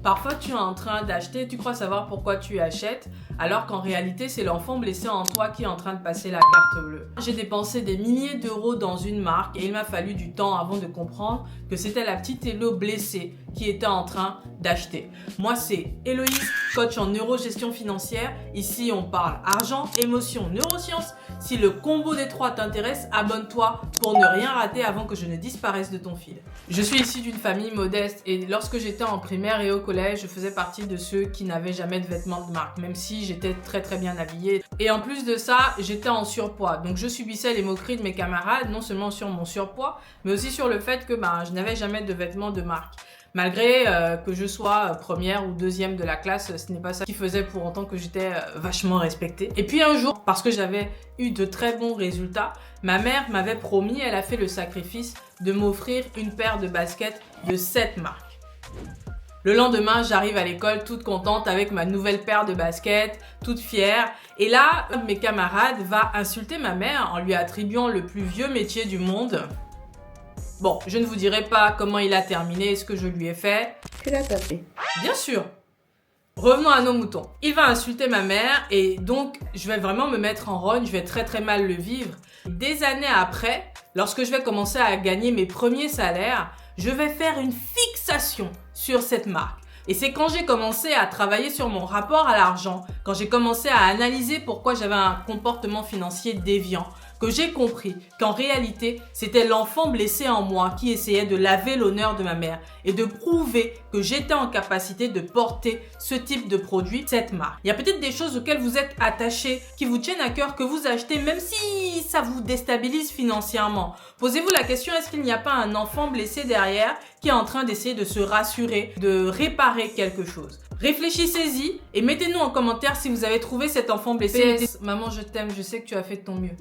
Parfois, tu es en train d'acheter, tu crois savoir pourquoi tu achètes, alors qu'en réalité, c'est l'enfant blessé en toi qui est en train de passer la carte bleue. J'ai dépensé des milliers d'euros dans une marque et il m'a fallu du temps avant de comprendre que c'était la petite Hello blessée qui était en train d'acheter. Moi, c'est Héloïse, coach en neurogestion financière. Ici, on parle argent, émotion, neurosciences. Si le combo des trois t'intéresse, abonne-toi pour ne rien rater avant que je ne disparaisse de ton fil. Je suis issue d'une famille modeste et lorsque j'étais en primaire et au collège, je faisais partie de ceux qui n'avaient jamais de vêtements de marque, même si j'étais très bien habillée. Et en plus de ça, j'étais en surpoids. Donc je subissais les moqueries de mes camarades, non seulement sur mon surpoids, mais aussi sur le fait que je n'avais jamais de vêtements de marque. Malgré que je sois première ou deuxième de la classe, ce n'est pas ça qui faisait pour autant que j'étais vachement respectée. Et puis un jour, parce que j'avais eu de très bons résultats, ma mère m'avait promis, elle a fait le sacrifice de m'offrir une paire de baskets de cette marque. Le lendemain, j'arrive à l'école toute contente avec ma nouvelle paire de baskets, toute fière. Et là, un de mes camarades va insulter ma mère en lui attribuant le plus vieux métier du monde. Bon, je ne vous dirai pas comment il a terminé et ce que je lui ai fait. Tu l'as tapé. Bien sûr. Revenons à nos moutons. Il va insulter ma mère et donc je vais vraiment me mettre en rogne, je vais très mal le vivre. Des années après, lorsque je vais commencer à gagner mes premiers salaires, je vais faire une fixation sur cette marque. Et c'est quand j'ai commencé à travailler sur mon rapport à l'argent, quand j'ai commencé à analyser pourquoi j'avais un comportement financier déviant, que j'ai compris qu'en réalité, c'était l'enfant blessé en moi qui essayait de laver l'honneur de ma mère et de prouver que j'étais en capacité de porter ce type de produit, cette marque. Il y a peut-être des choses auxquelles vous êtes attachés, qui vous tiennent à cœur, que vous achetez, même si ça vous déstabilise financièrement. Posez-vous la question, est-ce qu'il n'y a pas un enfant blessé derrière qui est en train d'essayer de se rassurer, de réparer quelque chose? Réfléchissez-y et mettez-nous en commentaire si vous avez trouvé cet enfant blessé. PS, maman, je t'aime, je sais que tu as fait de ton mieux.